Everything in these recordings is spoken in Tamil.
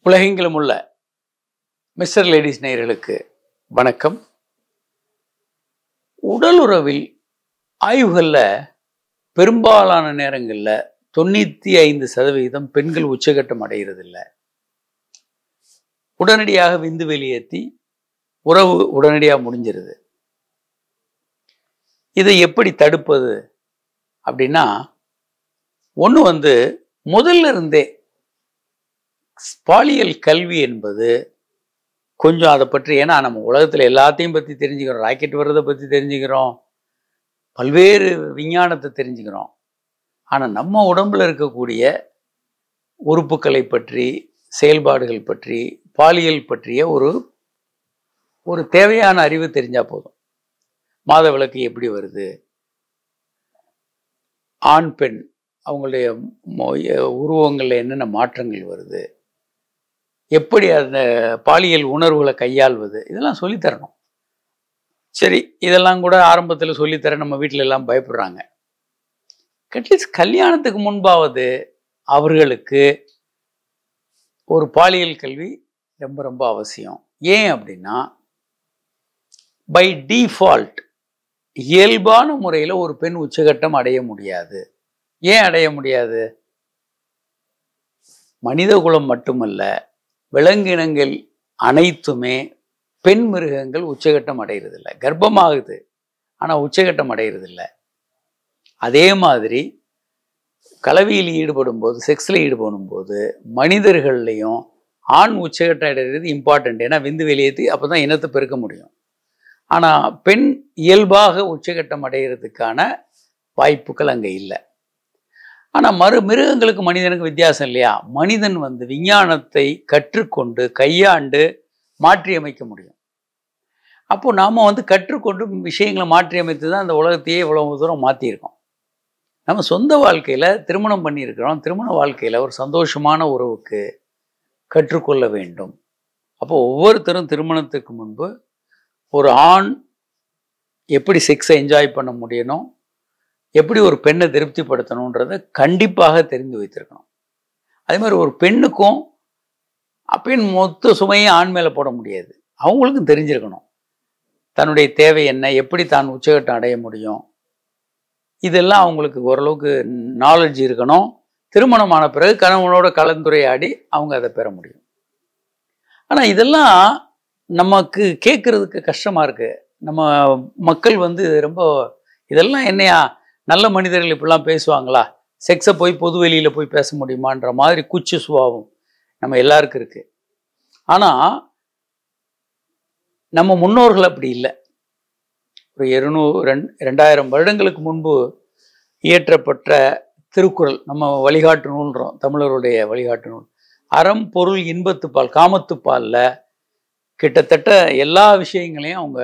உலகெங்கிலும் உள்ள மிஸ்டர் லேடிஸ் நேயர்களுக்கு வணக்கம். உடலுறவில் ஆய்வுகளில் பெரும்பாலான நேரங்களில் 95% பெண்கள் உச்சகட்டம் அடைகிறதில்லை. உடனடியாக விந்து வெளியேற்றி உறவு உடனடியாக முடிஞ்சிருது. இதை எப்படி தடுப்பது அப்படின்னா, ஒன்று முதல்ல இருந்தே பாலியல் கல்வி என்பது கொஞ்சம் அதை பற்றி, ஏன்னா நம்ம உலகத்தில் எல்லாத்தையும் பற்றி தெரிஞ்சுக்கிறோம், ராக்கெட் வர்றதை பற்றி தெரிஞ்சுக்கிறோம், பல்வேறு விஞ்ஞானத்தை தெரிஞ்சுக்கிறோம். ஆனால் நம்ம உடம்பில் இருக்கக்கூடிய உறுப்புகளை பற்றி, செயல்பாடுகள் பற்றி, பாலியல் பற்றிய ஒரு தேவையான அறிவு தெரிஞ்சால் போதும். மாதவிலக்கு எப்படி வருது, ஆண் பெண் அவங்களுடைய உருவங்களில் என்னென்ன மாற்றங்கள் வருது, எப்படி அந்த பாலியல் உணர்வுகளை கையாள்வது, இதெல்லாம் சொல்லித்தரணும். சரி, இதெல்லாம் கூட ஆரம்பத்தில் சொல்லித்தர நம்ம வீட்டில் எல்லாம் பயப்படுறாங்க. அட்லீஸ்ட் கல்யாணத்துக்கு முன்பாவது அவர்களுக்கு ஒரு பாலியல் கல்வி ரொம்ப ரொம்ப அவசியம். ஏன் அப்படின்னா, பை டிஃபால்ட் இயல்பான முறையில் ஒரு பெண் உச்சகட்டம் அடைய முடியாது. ஏன் அடைய முடியாது? மனித குலம் மட்டுமல்ல, விலங்கினங்கள் அனைத்துமே பெண் மிருகங்கள் உச்சகட்டம் அடைகிறதில்லை. கர்ப்பமாகுது, ஆனால் உச்சகட்டம் அடைகிறதில்லை. அதே மாதிரி கலவியில் ஈடுபடும் போது, செக்ஸில் ஈடுபடும் போது மனிதர்கள்லையும் ஆண் உச்சகட்டம் அடைகிறது இம்பார்ட்டண்ட். ஏன்னா விந்து வெளியேற்றி அப்போ தான் இனத்தை பெருக்க முடியும். ஆனால் பெண் இயல்பாக உச்சகட்டம் அடைகிறதுக்கான வாய்ப்புகள் அங்கே இல்லை. ஆனால் மிருகங்களுக்கு மனிதனுக்கு வித்தியாசம் இல்லையா? மனிதன் விஞ்ஞானத்தை கற்றுக்கொண்டு கையாண்டு மாற்றி அமைக்க முடியும். அப்போ நாம் கற்றுக்கொண்டு விஷயங்களை மாற்றி அமைத்து தான் அந்த உலகத்தையே இவ்வளவு தூரம் மாற்றியிருக்கோம். நம்ம சொந்த வாழ்க்கையில் திருமணம் பண்ணியிருக்கிறோம். திருமண வாழ்க்கையில் ஒரு சந்தோஷமான உறவுக்கு கற்றுக்கொள்ள வேண்டும். அப்போ ஒவ்வொருத்தரும் திருமணத்துக்கு முன்பு ஒரு ஆண் எப்படி செக்ஸை என்ஜாய் பண்ண முடியணும், எப்படி ஒரு பெண்ணை திருப்திப்படுத்தணுன்றதை கண்டிப்பாக தெரிந்து வைத்திருக்கணும். அதே மாதிரி ஒரு பெண்ணுக்கும் பெண் மொத்த சுமையை ஆண் மேலே போட முடியாது. அவங்களுக்கும் தெரிஞ்சிருக்கணும் தன்னுடைய தேவை என்ன, எப்படி தான் உச்சகட்டம் அடைய முடியும், இதெல்லாம் அவங்களுக்கு ஓரளவுக்கு நாலேஜ் இருக்கணும். திருமணமான பிறகு கணவனோட கலந்துரையாடி அவங்க அதை பெற முடியும். ஆனால் இதெல்லாம் நமக்கு கேட்குறதுக்கு கஷ்டமாக இருக்குது. நம்ம மக்கள் ரொம்ப இதெல்லாம் என்னையா, நல்ல மனிதர்கள் இப்படிலாம் பேசுவாங்களா, செக்ஸை போய் பொது வெளியில் போய் பேச முடியுமான்ற மாதிரி கூச்ச சுபாவம் நம்ம எல்லாருக்கும் இருக்குது. ஆனால் நம்ம முன்னோர்கள் அப்படி இல்லை. ஒரு 2000 வருடங்களுக்கு முன்பு இயற்றப்பட்ட திருக்குறள், நம்ம வழிகாட்டு நூல்ன்றோம், தமிழருடைய வழிகாட்டு நூல், அறம் பொருள் இன்பத்துப்பால் காமத்துப்பாலில் கிட்டத்தட்ட எல்லா விஷயங்களையும் அவங்க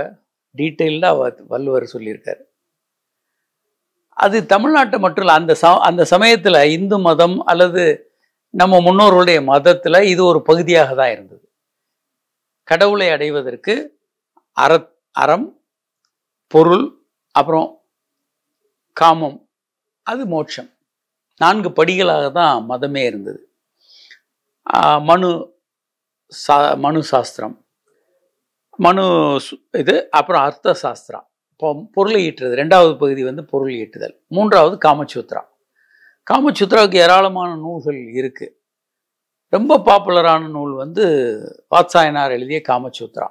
டீட்டெயில்டாக வள்ளுவர் சொல்லியிருக்காரு. அது தமிழ்நாட்டை மட்டும் இல்லை, அந்த சமயத்தில் இந்து மதம் அல்லது நம்ம முன்னோர்களுடைய மதத்தில் இது ஒரு பகுதியாக தான் இருந்தது. கடவுளை அடைவதற்கு அறம், பொருள், அப்புறம் காமம், அது மோட்சம், 4 படிகளாக தான் மதமே இருந்தது. மனு சாஸ்திரம், அப்புறம் அர்த்த சாஸ்திரா, இப்போ பொருளை ஈட்டுறது. 2வது பகுதி பொருள் ஈட்டுதல். 3வது காமசூத்ரா. காமசூத்ராவுக்கு ஏராளமான நூல்கள் இருக்குது. ரொம்ப பாப்புலரான நூல் வாத்சாயனார் எழுதிய காமசூத்ரா.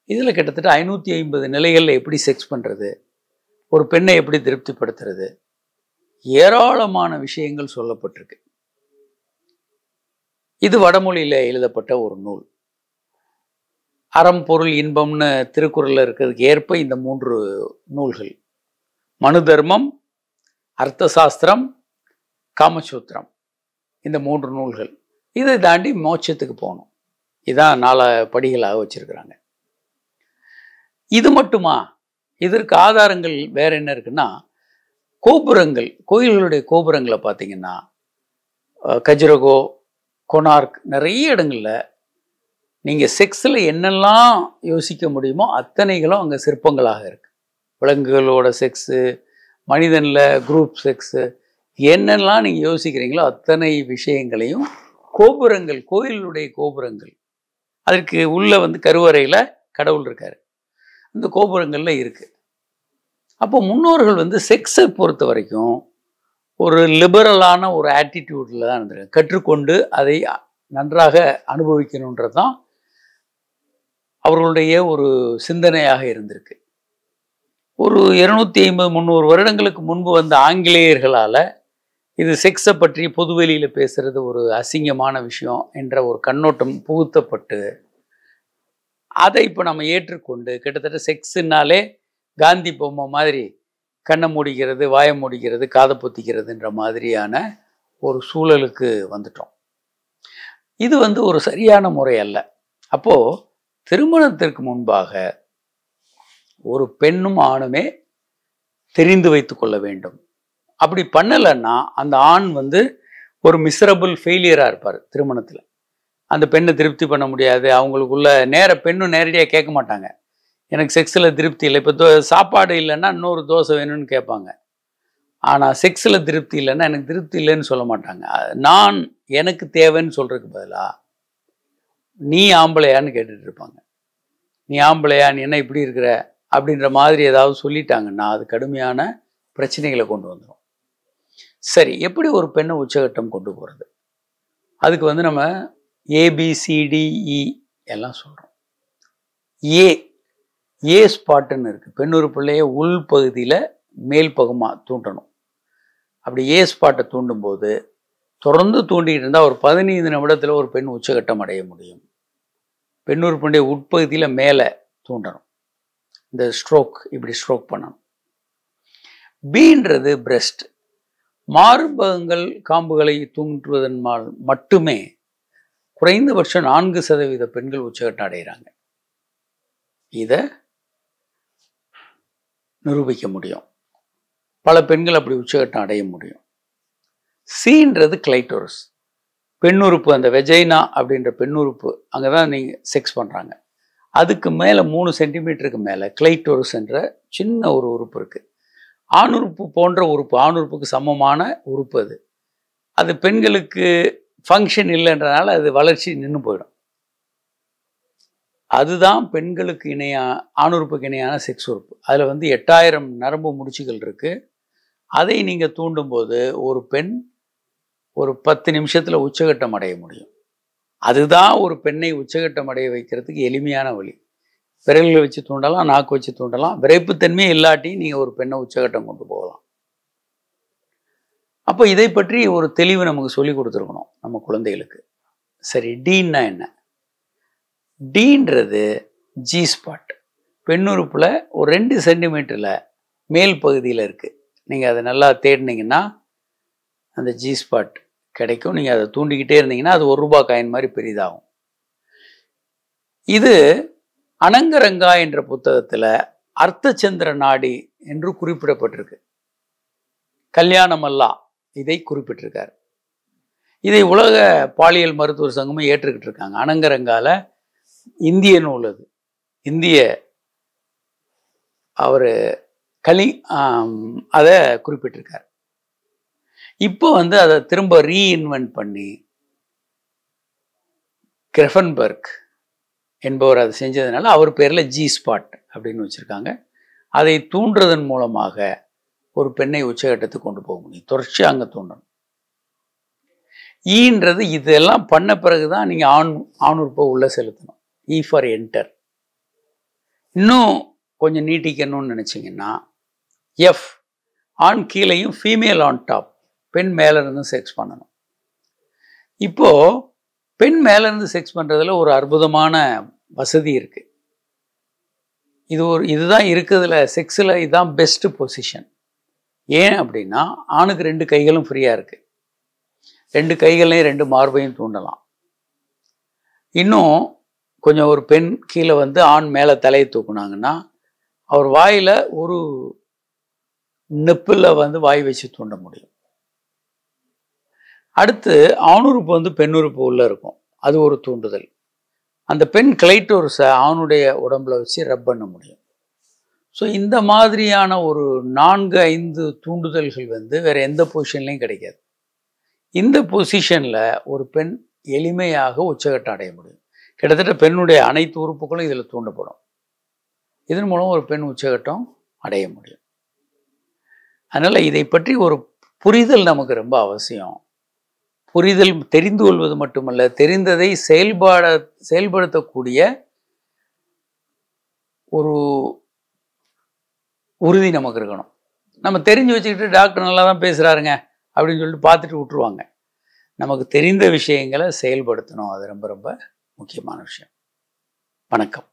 இதில் கிட்டத்தட்ட 550 நிலைகளில் எப்படி செக்ஸ் பண்ணுறது, ஒரு பெண்ணை எப்படி திருப்திப்படுத்துறது, ஏராளமான விஷயங்கள் சொல்லப்பட்டிருக்கு. இது வடமொழியில் எழுதப்பட்ட ஒரு நூல். அறம் பொருள் இன்பம்னு திருக்குறளில் இருக்கிறதுக்கு ஏற்ப இந்த 3 நூல்கள், மனு தர்மம், அர்த்த சாஸ்திரம், காமசூத்திரம், இந்த 3 நூல்கள். இதை தாண்டி மோட்சத்துக்கு போகணும். இதான் 4 படிகளாக வச்சிருக்கிறாங்க. இது மட்டுமா? இதற்கு ஆதாரங்கள் வேற என்ன இருக்குன்னா, கோபுரங்கள், கோயில்களுடைய கோபுரங்களை பார்த்தீங்கன்னா, கஜுரகோ, கொனார்க், நிறைய இடங்களில் நீங்கள் செக்ஸில் என்னெல்லாம் யோசிக்க முடியுமோ அத்தனைகளும் அங்கே சிற்பங்களாக இருக்குது. விலங்குகளோட செக்ஸு, மனிதனில் குரூப் செக்ஸு, என்னெல்லாம் நீங்கள் யோசிக்கிறீங்களோ அத்தனை விஷயங்களையும் கோபுரங்கள், கோயிலுடைய கோபுரங்கள், அதற்கு உள்ள வந்து கருவறையில கடவுள் இருக்காரு, அந்த கோபுரங்கள்ல இருக்கு. அப்போ முன்னோர்கள் வந்து செக்ஸை பொறுத்த வரைக்கும் ஒரு லிபரலான ஒரு ஆட்டிடியூட்ல தான் இருந்திருக்கு. கற்றுக்கொண்டு அதை நன்றாக அனுபவிக்கணுன்றது தான் அவர்களுடைய ஒரு சிந்தனையாக இருந்திருக்கு. ஒரு 250-300 வருடங்களுக்கு முன்பு வந்த ஆங்கிலேயர்களால இது செக்ஸை பற்றி பொதுவெளியில பேசுறது ஒரு அசிங்கமான விஷயம் என்ற ஒரு கண்ணோட்டம் புகுத்தப்பட்டு அதை இப்போ நம்ம ஏற்றுக்கொண்டு கிட்டத்தட்ட செக்ஸுனாலே காந்தி பொம்மை மாதிரி கண்ணை மூடிக்கிறது, வாயை மூடிக்கிறது, காதை பொத்திக்கிறதுன்ற மாதிரியான ஒரு சூழலுக்கு வந்துட்டோம். இது வந்து ஒரு சரியான முறை அல்ல. அப்போ திருமணத்திற்கு முன்பாக ஒரு பெண்ணும் ஆணுமே தெரிந்து வைத்துக் கொள்ள வேண்டும். அப்படி பண்ணலைன்னா அந்த ஆண் வந்து ஒரு மிசரபிள் ஃபெயிலியராக இருப்பார் திருமணத்தில். அந்த பெண்ணை திருப்தி பண்ண முடியாது. அவங்களுக்குள்ள பெண்ணும் நேரடியாக கேட்க மாட்டாங்க, எனக்கு செக்ஸில் திருப்தி இல்லை. இப்போ சாப்பாடு இல்லைன்னா இன்னொரு தோசை வேணும்னு கேட்பாங்க. ஆனால் செக்ஸில் திருப்தி இல்லைன்னா எனக்கு திருப்தி இல்லைன்னு சொல்ல மாட்டாங்க. எனக்கு தேவைன்னு சொல்கிறதுக்கு பதிலாக நீ ஆம்பளையான்னு கேட்டுட்டு இருப்பாங்க. நீ ஆம்பளையா, நீ என்ன இப்படி இருக்கிற அப்படின்ற மாதிரி ஏதாவது சொல்லிட்டாங்கன்னா அது கடுமையான பிரச்சனைகளை கொண்டு வந்துடும். சரி, எப்படி ஒரு பெண்ணை உச்சகட்டம் கொண்டு போகிறது? அதுக்கு வந்து நம்ம ABCDE எல்லாம் சொல்கிறோம். ஏ ஸ்பாட்டுன்னு இருக்குது. பெண்ணொரு பிள்ளைய உள் பகுதியில் மேல் பகமாக தூண்டணும். அப்படி ஏ ஸ்பாட்டை தூண்டும் போது தொடர்ந்து தூண்டிகிட்டு இருந்தால் ஒரு 15 நிமிடத்தில் ஒரு பெண் உச்சகட்டம் அடைய முடியும். பெண்ணொரு பிள்ளைய உட்பகுதியில் மேலே தூண்டணும். இந்த இப்படி ஸ்ட்ரோக் பண்ணணும். பீன்றது பிரெஸ்ட். மார்பகங்கள் காம்புகளை தூண்டுவதன் மட்டுமே குறைந்தபட்சம் 4% பெண்கள் உச்சகட்டம் அடைகிறாங்க. இதை நிரூபிக்க முடியும். பல பெண்கள் அப்படி உச்சகட்டம் அடைய முடியும். சீன்றது கிளைட்டோரஸ். பெண்ணுறுப்பு, அந்த வெஜைனா அப்படின்ற பெண்ணுறுப்பு, அங்கே தான் நீங்கள் செக்ஸ் பண்ணுறாங்க. அதுக்கு மேலே 3 சென்டிமீட்டருக்கு மேலே கிளைட்டோரஸ் என்ற சின்ன ஒரு உறுப்பு இருக்குது. ஆணுறுப்பு போன்ற உறுப்பு, ஆணுறுப்புக்கு சமமான உறுப்பு அது. அது பெண்களுக்கு ஃபங்க்ஷன் இல்லைன்றனால அது வளர்ச்சி நின்று போயிடும். அதுதான் பெண்களுக்கு ஆணுறுப்புக்கு இணையான செக்ஸ் உறுப்பு. அதில் வந்து 8000 நரம்பு முடிச்சுகள் இருக்குது. அதை நீங்கள் தூண்டும்போது ஒரு பெண் ஒரு 10 நிமிஷத்தில் உச்சகட்டம் அடைய முடியும். அதுதான் ஒரு பெண்ணை உச்சகட்டம் அடைய வைக்கிறதுக்கு எளிமையான வழி. விரல்களை வச்சு தூண்டலாம், நாக்கு வச்சு தூண்டலாம். விரைப்புத்தன்மையே இல்லாட்டி நீங்கள் ஒரு பெண்ணை உச்சகட்டம் கொண்டு போகலாம். அப்போ இதை பற்றி ஒரு தெளிவு நமக்கு சொல்லி கொடுத்துருக்கணும் நம்ம குழந்தைகளுக்கு. சரி, டீன்னா என்ன? டீன்றது ஜி ஸ்பாட். பெண்ணுறுப்பில் ஒரு 2 சென்டிமீட்டரில் மேல் பகுதியில் இருக்குது. நீங்கள் அதை நல்லா தேடினீங்கன்னா அந்த ஜி ஸ்பாட் கிடைக்கும். நீங்கள் அதை தூண்டிக்கிட்டே இருந்தீங்கன்னா அது ₹1 காயின் மாதிரி பெரிதாகும். இது அனங்கரங்கா என்ற புத்தகத்தில் அர்த்தச்சந்திர நாடி என்று குறிப்பிடப்பட்டிருக்கு. கல்யாணமல்லா இதை குறிப்பிட்டிருக்கார். இதை உலக பாலியல் மருத்துவர் சங்கமும் ஏற்றுக்கிட்டு இருக்காங்க. அனங்கரங்கால இந்திய நூல் அது. அவர் அதை குறிப்பிட்டிருக்கார். இப்போ வந்து அதை திரும்ப ரீஇன்வென்ட் பண்ணி கிரெஃபன்பர்க் என்பவர் அதை செஞ்சதுனால அவர் பேரில் ஜி ஸ்பாட் அப்படின்னு வச்சுருக்காங்க. அதை தூண்டுறதன் மூலமாக ஒரு பெண்ணை உச்சகட்டத்துக்கு கொண்டு போக முடியும். தொடர்ச்சி அங்கே தூண்டணும். ஈன்றது இதெல்லாம் பண்ண பிறகு தான் நீங்கள் ஆணுறுப்பை உள்ளே செலுத்தணும். இ ஃபார் என்டர். இன்னும் கொஞ்சம் நீட்டிக்கணும்னு நினச்சிங்கன்னா எஃப், ஆண் கீழையும் ஃபீமேல் ஆன் டாப், பெண் மேலேருந்தும் செக்ஸ் பண்ணணும். இப்போது பெண் மேலேருந்து செக்ஸ் பண்ணுறதுல ஒரு அற்புதமான வசதி இருக்குது. இதுதான் இருக்குதுல செக்ஸில் இதுதான் பெஸ்ட்டு பொசிஷன். ஏன் அப்படின்னா ஆணுக்கு 2 கைகளும் ஃப்ரீயாக இருக்குது. 2 கைகளையும் 2 மார்பையும் தூண்டலாம். இன்னும் கொஞ்சம் ஒரு பெண் கீழே வந்து ஆண் மேலே தலையை தூக்குனாங்கன்னா அவர் வாயில் ஒரு நெப்பில் வந்து வாய் வச்சு தூண்ட முடியும். அடுத்து ஆணுறுப்பு வந்து பெண்ணுறுப்பு உள்ளே இருக்கும். அது ஒரு தூண்டுதல். அந்த பெண் கிளைட்டோரஸை ஆணுடைய உடம்புல வச்சு ரப் பண்ண முடியும். ஸோ இந்த மாதிரியான ஒரு 4-5 தூண்டுதல்கள் வந்து வேறு எந்த பொசிஷன்லையும் கிடைக்காது. இந்த பொசிஷனில் ஒரு பெண் எளிமையாக உச்சகட்டம் அடைய முடியும். கிட்டத்தட்ட பெண்ணுடைய அனைத்து உறுப்புகளும் இதில் தூண்டப்படும். இதன் மூலம் ஒரு பெண் உச்சகட்டம் அடைய முடியும். அதனால் இதை பற்றி ஒரு புரிதல் நமக்கு ரொம்ப அவசியம். புரிதல் தெரிந்து கொள்வது மட்டுமல்ல, தெரிந்ததை செயல்படுத்தக்கூடிய ஒரு உறுதி நமக்கு இருக்கணும். நம்ம தெரிஞ்சு வச்சுக்கிட்டு டாக்டர் நல்லா தான் பேசுகிறாருங்க அப்படின்னு சொல்லிட்டு பார்த்துட்டு விட்டுருவாங்க. நமக்கு தெரிந்த விஷயங்களை செயல்படுத்தணும். அது ரொம்ப ரொம்ப முக்கியமான விஷயம். வணக்கம்.